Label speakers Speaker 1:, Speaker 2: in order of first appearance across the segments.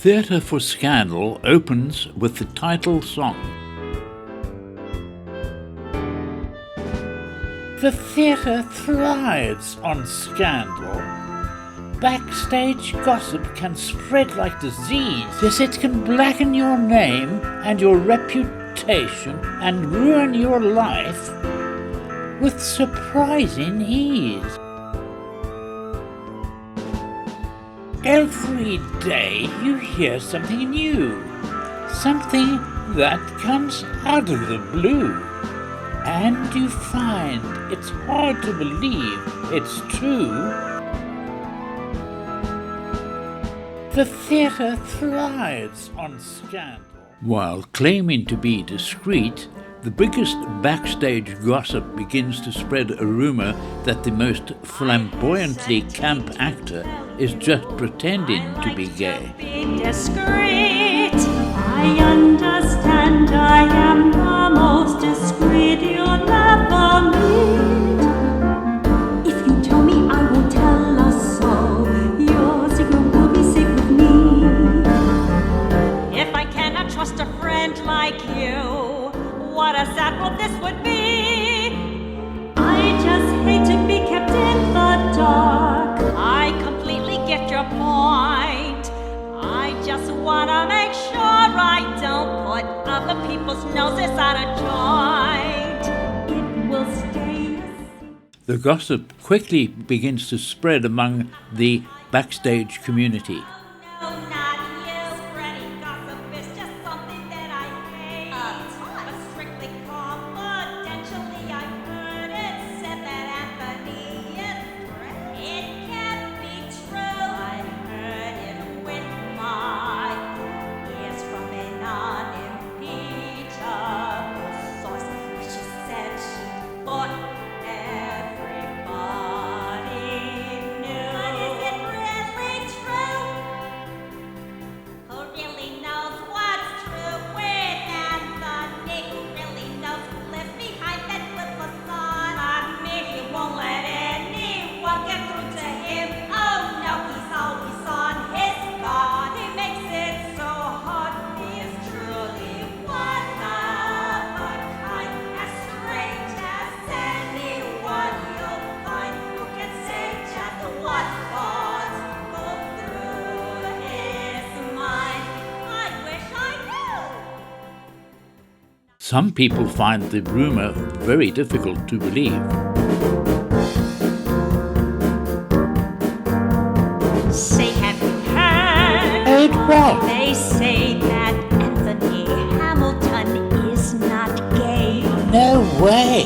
Speaker 1: Theatre for Scandal opens with the title song. The theatre thrives on scandal. Backstage gossip can spread like disease. Yes, it can blacken your name and your reputation and ruin your life with surprising ease. Every day you hear something new, something that comes out of the blue, and you find it's hard to believe it's true. The theatre thrives on scandal. While claiming to be discreet, the biggest backstage gossip begins to spread a rumor that the most flamboyantly camp actor is just pretending to be gay.
Speaker 2: Discreet. I understand I am the most discreet you'll ever meet. If you tell me I won't tell us so, your secret will be safe with me. If I cannot trust a friend like you, what a sad world this would be. I just hate to be kept in the dark. I completely get your point. I just wanna make sure I don't put other people's noses out of joint. It will stay a secret.
Speaker 1: The gossip quickly begins to spread among the backstage community. Some people find the rumor very difficult to believe.
Speaker 2: Say, have you heard?
Speaker 1: Heard what?
Speaker 2: They say that Anthony Hamilton is not gay.
Speaker 1: No way!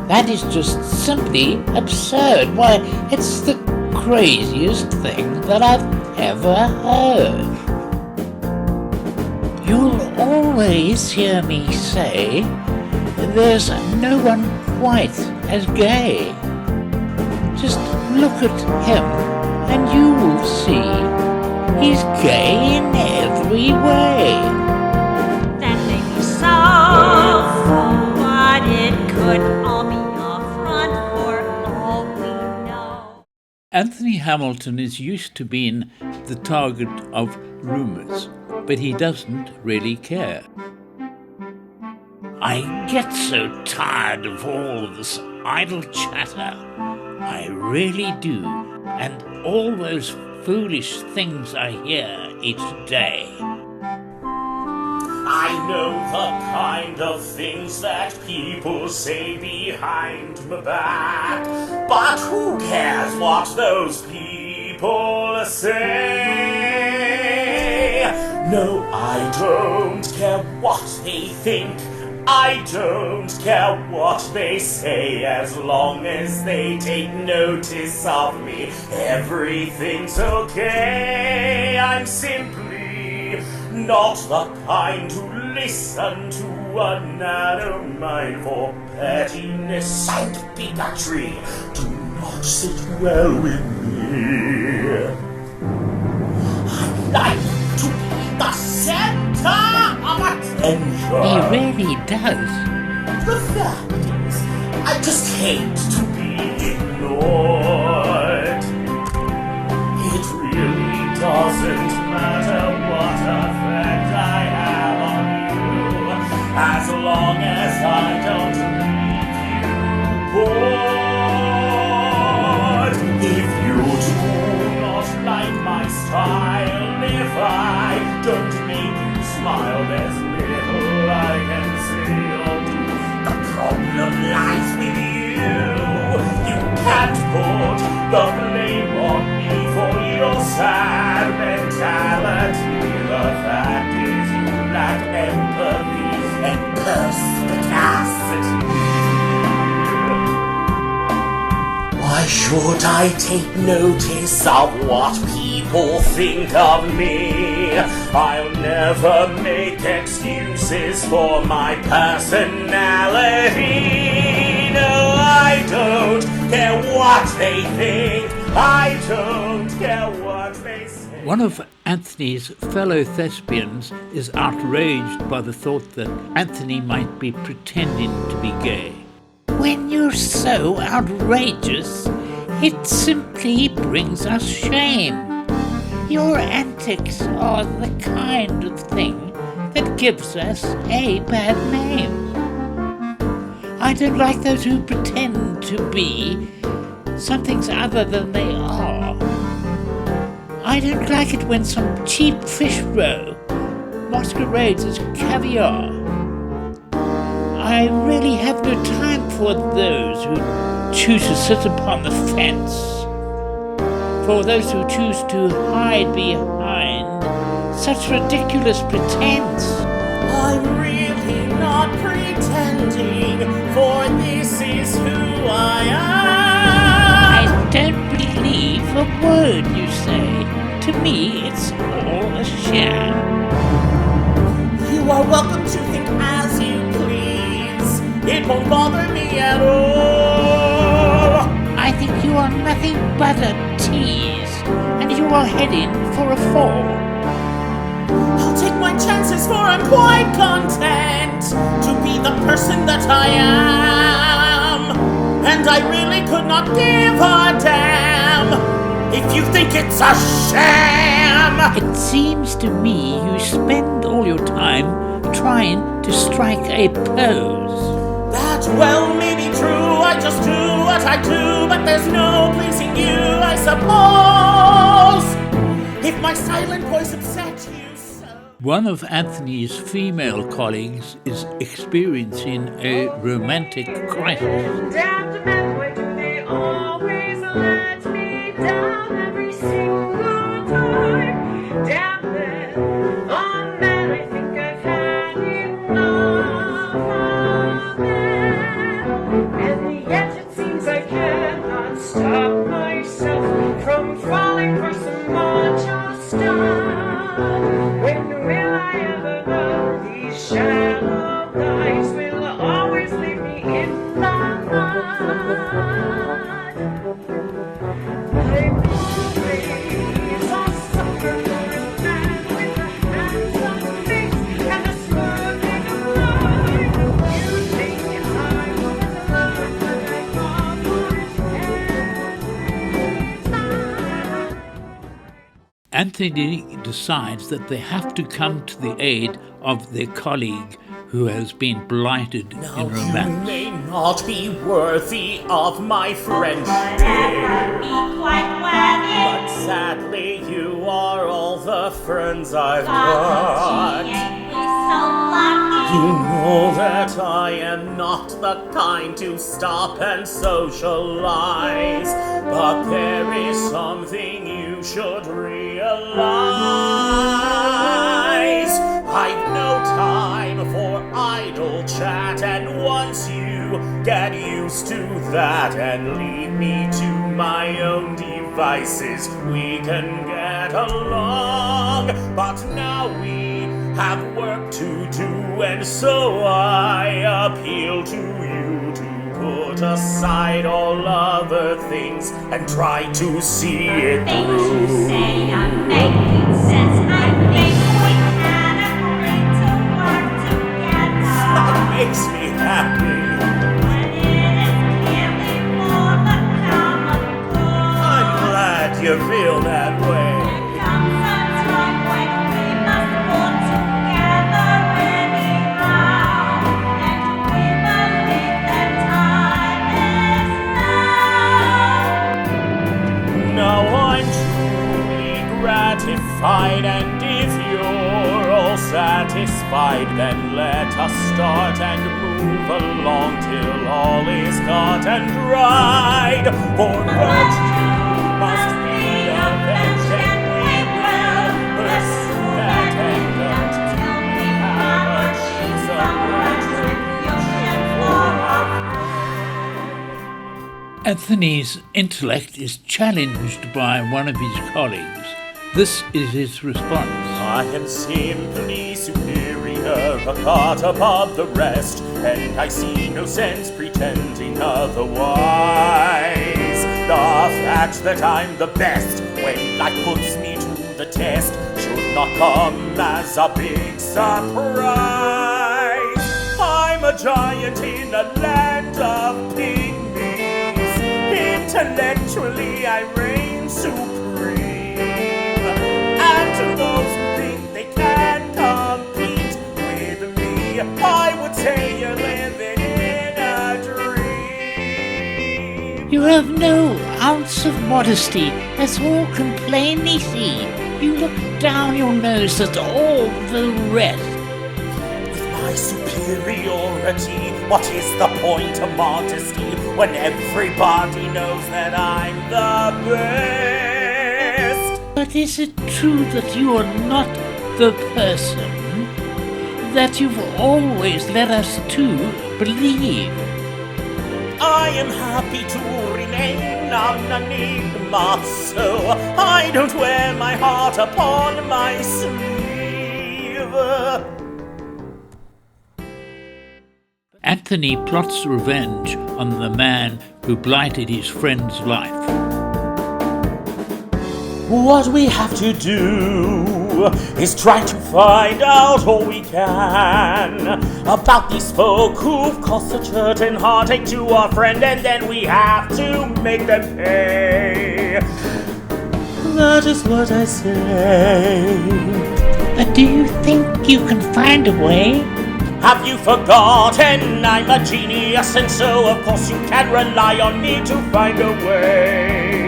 Speaker 1: That is just simply absurd. Why, it's the craziest thing that I've ever heard. You'll always hear me say, there's no one quite as gay. Just look at him and you will see he's gay in every way.
Speaker 2: That may be so, but it could all be a front for all we know.
Speaker 1: Anthony Hamilton is used to being the target of rumors, but he doesn't really care. I get so tired of all this idle chatter. I really do. And all those foolish things I hear each day.
Speaker 3: I know the kind of things that people say behind my back, but who cares what those people say? No, I don't care what they think. I don't care what they say, as long as they take notice of me. Everything's okay. I'm simply not the kind to listen to a narrow mind for pettiness and bigotry. Do not sit well with me. I like to be the center of attention.
Speaker 1: He really does.
Speaker 3: The fact is, I just hate to be ignored. It really doesn't matter what effect I have on you, as long as I don't leave you bored. If you do not like my style, if I don't make you smile, there's little I can say or do. The problem lies with you. You can't put the blame on me for your sad mentality. The fact is you lack empathy and perspicacity. Why should I take notice of what people think of me? I'll never make excuses for my personality. No, I don't care what they think. I don't care what they say.
Speaker 1: One of Anthony's fellow thespians is outraged by the thought that Anthony might be pretending to be gay. When you're so outrageous, it simply brings us shame. Your antics are the kind of thing that gives us a bad name. I don't like those who pretend to be something other than they are. I don't like it when some cheap fish roe masquerades as caviar. I really have no time for those who choose to sit upon the fence, for those who choose to hide behind such ridiculous pretense.
Speaker 3: I'm really not pretending, for this is who I am.
Speaker 1: I don't believe a word you say. To me, it's all a sham.
Speaker 3: You are welcome to think as you please. It won't bother me at all.
Speaker 1: I think you are nothing but a tease, and you are heading for a fall.
Speaker 3: I'll take my chances, for I'm quite content to be the person that I am. And I really could not give a damn if you think it's a sham.
Speaker 1: It seems to me you spend all your time trying to strike a pose.
Speaker 3: That well may be true, I just do what I do, but there's no pleasing you, I suppose. If my silent voice upset you so.
Speaker 1: One of Anthony's female colleagues is experiencing a romantic crisis.
Speaker 2: Damn the men, why do they always let me down every single time? Damn them, oh man, I think I've had enough of them. And yet it seems I cannot stop myself from falling for some macho stuff. When will I ever know these shallow guys will always leave me in the mud? I'm always a sucker for a man with a handsome face and a smooth thing of life. You think I would love, but I fall for it every time.
Speaker 1: Anthony decides that they have to come to the aid of their colleague who has been blighted in
Speaker 3: You
Speaker 1: romance.
Speaker 3: may not be worthy of my friendship, but sadly you are all the friends I've got. You know that I am not the kind to stop and socialize, but there is something you should realize. I've no time for idle chat, and once you get used to that and leave me to my own devices, we can get along. But now we have work to do, and so I appeal to you to put aside all other things and try to see it through.
Speaker 2: Say I'm making sense. I think we can agree to work together.
Speaker 3: That makes me happy.
Speaker 2: When it is clearly for the common good.
Speaker 3: I'm glad you feel that way.
Speaker 2: Comes
Speaker 3: fine, and if you're all satisfied, then let us start and move along till all is got and right. For virtue must be avenged, and we will pursue that end until we have achieved some retribution for our.
Speaker 1: Anthony's intellect is challenged by one of his colleagues. This is his response.
Speaker 3: I am simply superior, a part above the rest, and I see no sense pretending otherwise. The fact that I'm the best when life puts me to the test should not come as a big surprise. I'm a giant in a land of pygmies. Intellectually I reign supreme. And to those who think they can compete with me, I would say you're living in a dream.
Speaker 1: You have no ounce of modesty, as all can plainly see. You look down your nose at all the rest.
Speaker 3: With my superiority, what is the point of modesty when everybody knows that I'm the best?
Speaker 1: But is it true that you are not the person that you've always led us to believe?
Speaker 3: I am happy to remain an enigma, so I don't wear my heart upon my sleeve.
Speaker 1: Anthony plots revenge on the man who blighted his friend's life.
Speaker 3: What we have to do is try to find out all we can about these folk who've caused such hurt and heartache to our friend, and then we have to make them pay. That is what I say.
Speaker 1: But do you think you can find a way?
Speaker 3: Have you forgotten I'm a genius, and so of course you can rely on me to find a way.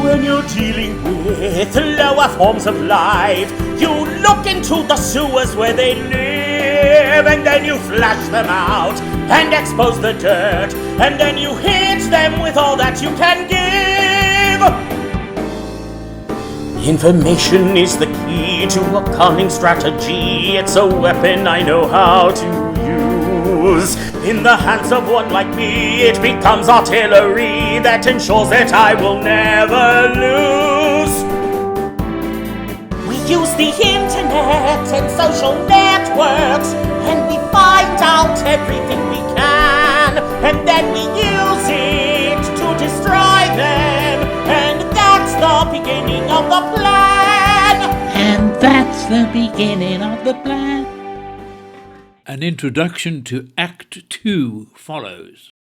Speaker 3: When you're dealing with lower forms of life, you look into the sewers where they live, and then you flush them out and expose the dirt, and then you hit them with all that you can give. Information is the key to a cunning strategy. It's a weapon I know how to use. In the hands of one like me, it becomes artillery that ensures that I will never lose. We use the internet and social networks, and we find out everything we can, and then we use it to destroy them, and that's the beginning of the plan.
Speaker 1: And that's the beginning of the plan. An introduction to Act 2 follows.